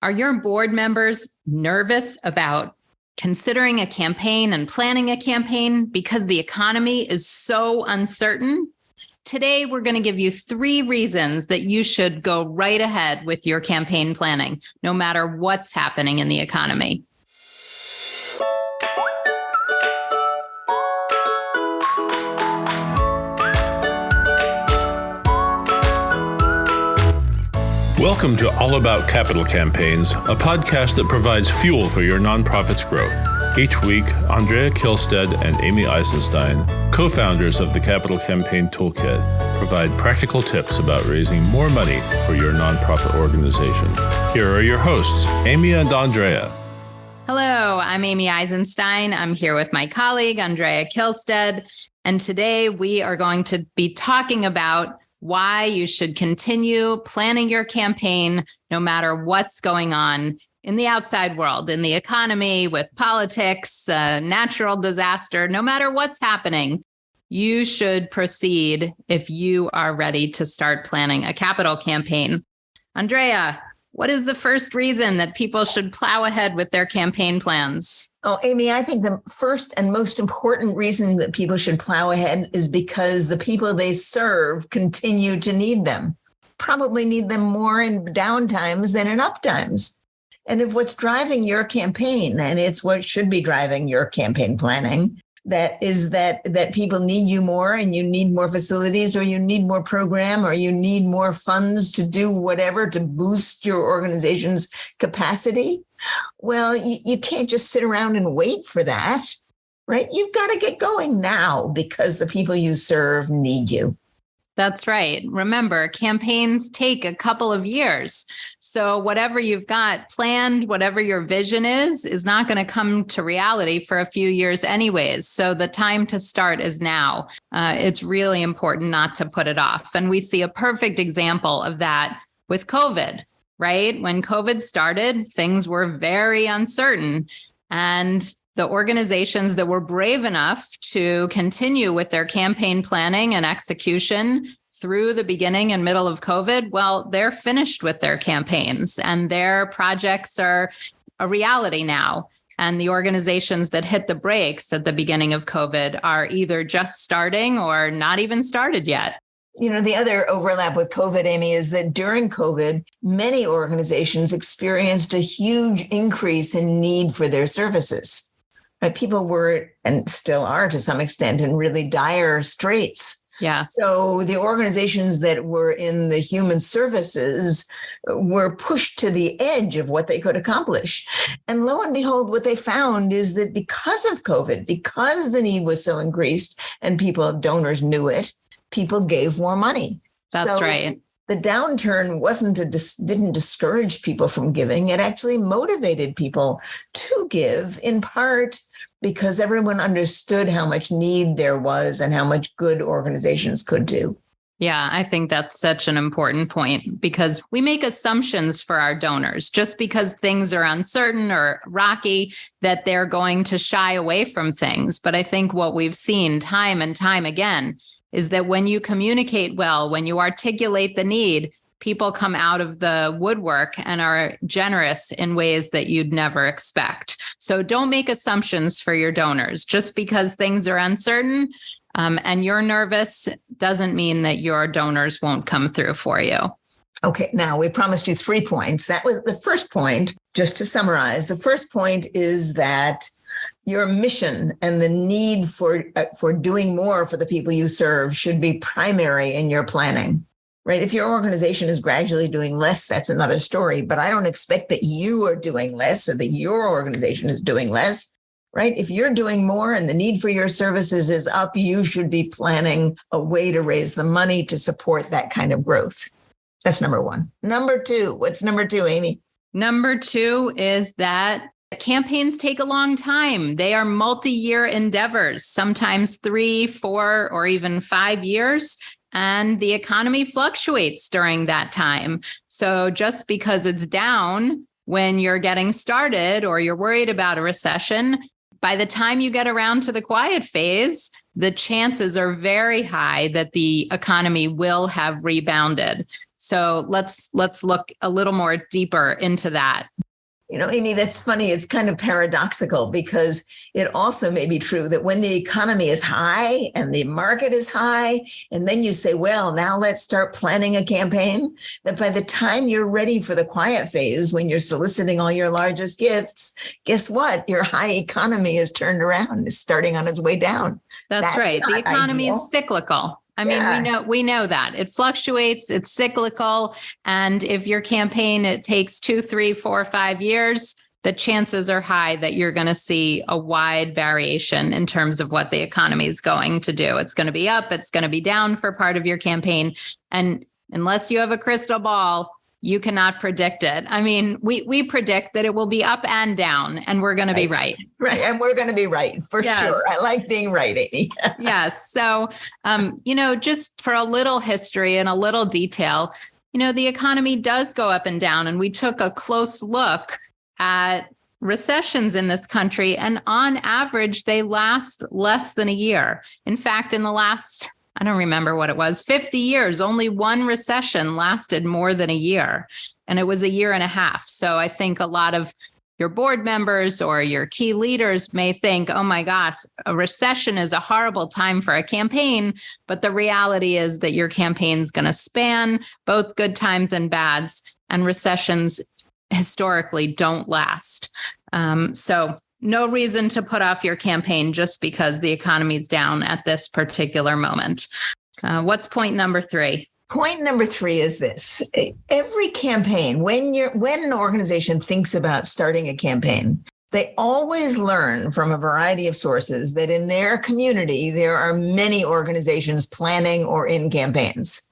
Are your board members nervous about considering a campaign and planning a campaign because the economy is so uncertain? Today, we're going to give you 3 reasons that you should go right ahead with your campaign planning, no matter what's happening in the economy. Welcome to All About Capital Campaigns, a podcast that provides fuel for your nonprofit's growth. Each week, Andrea Kihlstedt and Amy Eisenstein, co-founders of the Capital Campaign Toolkit, provide practical tips about raising more money for your nonprofit organization. Here are your hosts, Amy and Andrea. Hello, I'm Amy Eisenstein. I'm here with my colleague, Andrea Kihlstedt, and today we are going to be talking about why you should continue planning your campaign no matter what's going on in the outside world, in the economy, with politics, natural disaster, no matter what's happening, you should proceed if you are ready to start planning a capital campaign. Andrea, what is the first reason that people should plow ahead with their campaign plans? Oh, Amy, I think the first and most important reason that people should plow ahead is because the people they serve continue to need them, probably need them more in down times than in up times. And if what's driving your campaign, and it's what should be driving your campaign planning, that is that people need you more and you need more facilities or you need more program or you need more funds to do whatever to boost your organization's capacity. Well, you can't just sit around and wait for that, right? You've got to get going now because the people you serve need you. That's right. Remember, campaigns take a couple of years. So whatever you've got planned, whatever your vision is not going to come to reality for a few years anyways. So the time to start is now. It's really important not to put it off. And we see a perfect example of that with COVID, right? When COVID started, things were very uncertain. And the organizations that were brave enough to continue with their campaign planning and execution through the beginning and middle of COVID, well, they're finished with their campaigns and their projects are a reality now. And the organizations that hit the brakes at the beginning of COVID are either just starting or not even started yet. You know, the other overlap with COVID, Amy, is that during COVID, many organizations experienced a huge increase in need for their services. People were, and still are to some extent, in really dire straits. Yeah. So the organizations that were in the human services were pushed to the edge of what they could accomplish. And lo and behold, what they found is that because of COVID, because the need was so increased and donors knew it, people gave more money. That's right. The downturn didn't discourage people from giving. It actually motivated people to give, in part because everyone understood how much need there was and how much good organizations could do. Yeah, I think that's such an important point because we make assumptions for our donors just because things are uncertain or rocky that they're going to shy away from things. But I think what we've seen time and time again is that when you communicate well, when you articulate the need, people come out of the woodwork and are generous in ways that you'd never expect. So don't make assumptions for your donors. Just because things are uncertain and you're nervous doesn't mean that your donors won't come through for you. Okay, now we promised you 3 points. That was the first point. Just to summarize, the first point is that your mission and the need for doing more for the people you serve should be primary in your planning, right? If your organization is gradually doing less, that's another story. But I don't expect that you are doing less or that your organization is doing less, right? If you're doing more and the need for your services is up, you should be planning a way to raise the money to support that kind of growth. That's number 1. Number 2, what's number 2, Amy? Number 2 is that campaigns take a long time. They are multi-year endeavors, sometimes 3, 4, or even 5 years. And the economy fluctuates during that time. So just because it's down when you're getting started or you're worried about a recession, by the time you get around to the quiet phase, the chances are very high that the economy will have rebounded. So let's look a little more deeper into that. Amy, that's funny. It's kind of paradoxical because it also may be true that when the economy is high and the market is high, and then you say, well, now let's start planning a campaign, that by the time you're ready for the quiet phase, when you're soliciting all your largest gifts, guess what? Your high economy is turned around, is starting on its way down. That's right. The economy is cyclical. I mean, we know that it fluctuates, it's cyclical. And if your campaign, it takes 2, 3, 4, 5 years, the chances are high that you're going to see a wide variation in terms of what the economy is going to do. It's going to be up, it's going to be down for part of your campaign. And unless you have a crystal ball, you cannot predict it. I mean, we predict that it will be up and down, and we're going to be right. Right. And we're going to be right for sure. I like being right, Amy. Yes. So, just for a little history and a little detail, the economy does go up and down. And we took a close look at recessions in this country. And on average, they last less than a year. In fact, in the last, I don't remember what it was, 50 years, only one recession lasted more than a year. And it was a year and a half. So I think a lot of your board members or your key leaders may think, oh my gosh, a recession is a horrible time for a campaign. But the reality is that your campaign's going to span both good times and bads. And recessions historically don't last. So no reason to put off your campaign just because the economy's down at this particular moment. What's point number 3? Point number 3 is this. Every campaign, when an organization thinks about starting a campaign, they always learn from a variety of sources that in their community, there are many organizations planning or in campaigns.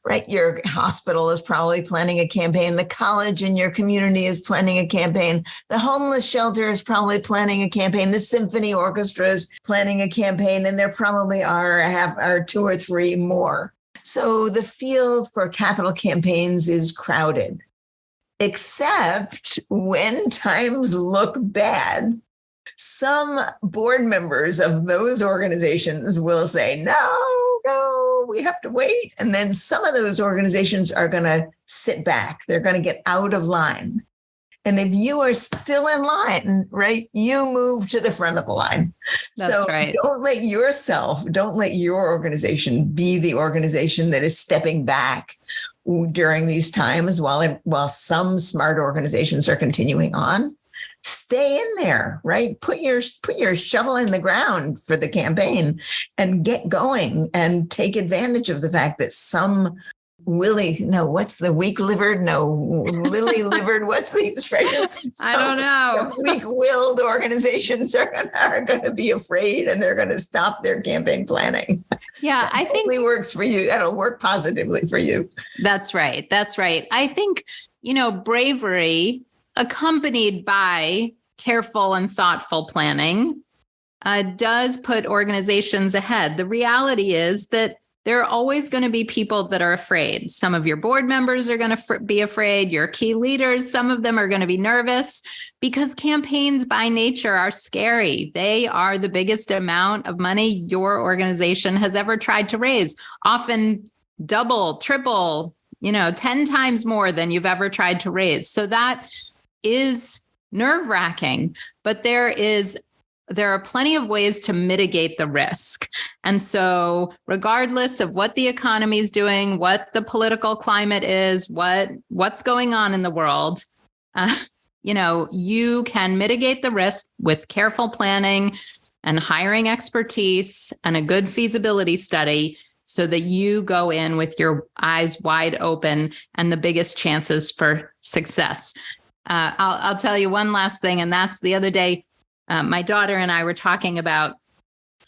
Right? Your hospital is probably planning a campaign. The college in your community is planning a campaign. The homeless shelter is probably planning a campaign. The symphony orchestra is planning a campaign. And there probably are 2 or 3 more. So the field for capital campaigns is crowded, except when times look bad. Some board members of those organizations will say, no, we have to wait. And then some of those organizations are going to sit back. They're going to get out of line. And if you are still in line, right, you move to the front of the line. That's right. Don't let your organization be the organization that is stepping back during these times while some smart organizations are continuing on. Stay in there, right? Put your shovel in the ground for the campaign and get going and take advantage of the fact that some weak-livered? No, lily-livered. What's the expression? I don't know. Weak-willed organizations are going to be afraid and they're going to stop their campaign planning. Yeah, I think it works for you. That'll work positively for you. That's right. I think, bravery accompanied by careful and thoughtful planning does put organizations ahead. The reality is that there are always going to be people that are afraid. Some of your board members are going to be afraid. Your key leaders, some of them are going to be nervous because campaigns by nature are scary. They are the biggest amount of money your organization has ever tried to raise, often double, triple, 10 times more than you've ever tried to raise. So that is nerve-wracking, but there are plenty of ways to mitigate the risk. And so regardless of what the economy is doing, what the political climate is, what's going on in the world, you can mitigate the risk with careful planning and hiring expertise and a good feasibility study so that you go in with your eyes wide open and the biggest chances for success. I'll tell you one last thing, and that's the other day, my daughter and I were talking about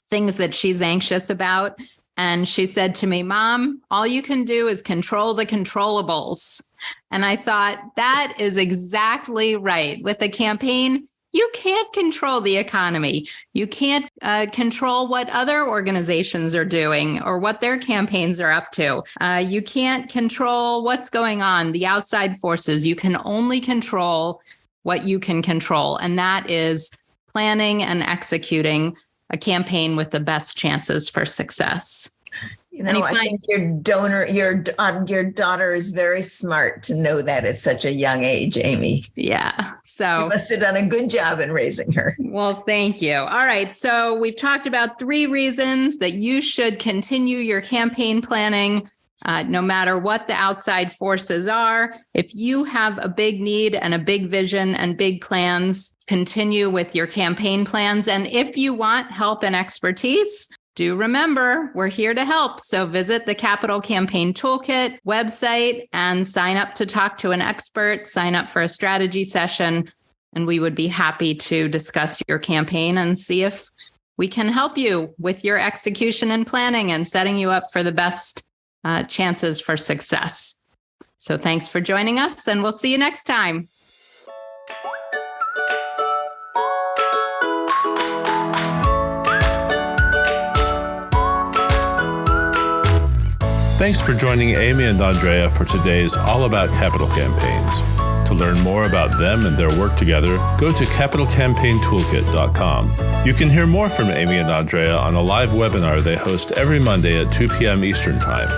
things that she's anxious about. And she said to me, Mom, all you can do is control the controllables. And I thought that is exactly right. With a campaign, you can't control the economy. You can't control what other organizations are doing or what their campaigns are up to. You can't control what's going on, the outside forces. You can only control what you can control. And that is planning and executing a campaign with the best chances for success. I think your daughter is very smart to know that at such a young age, Amy. Yeah. So you must have done a good job in raising her. Well, thank you. All right. So we've talked about 3 reasons that you should continue your campaign planning, no matter what the outside forces are. If you have a big need and a big vision and big plans, continue with your campaign plans. And if you want help and expertise, do remember, we're here to help. So visit the Capital Campaign Toolkit website and sign up to talk to an expert, sign up for a strategy session, and we would be happy to discuss your campaign and see if we can help you with your execution and planning and setting you up for the best chances for success. So thanks for joining us, and we'll see you next time. Thanks for joining Amy and Andrea for today's All About Capital Campaigns. To learn more about them and their work together, go to capitalcampaigntoolkit.com. You can hear more from Amy and Andrea on a live webinar they host every Monday at 2 p.m. Eastern Time.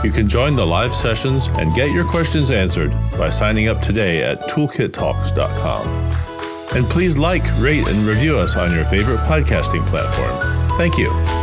You can join the live sessions and get your questions answered by signing up today at toolkittalks.com. And please like, rate, and review us on your favorite podcasting platform. Thank you.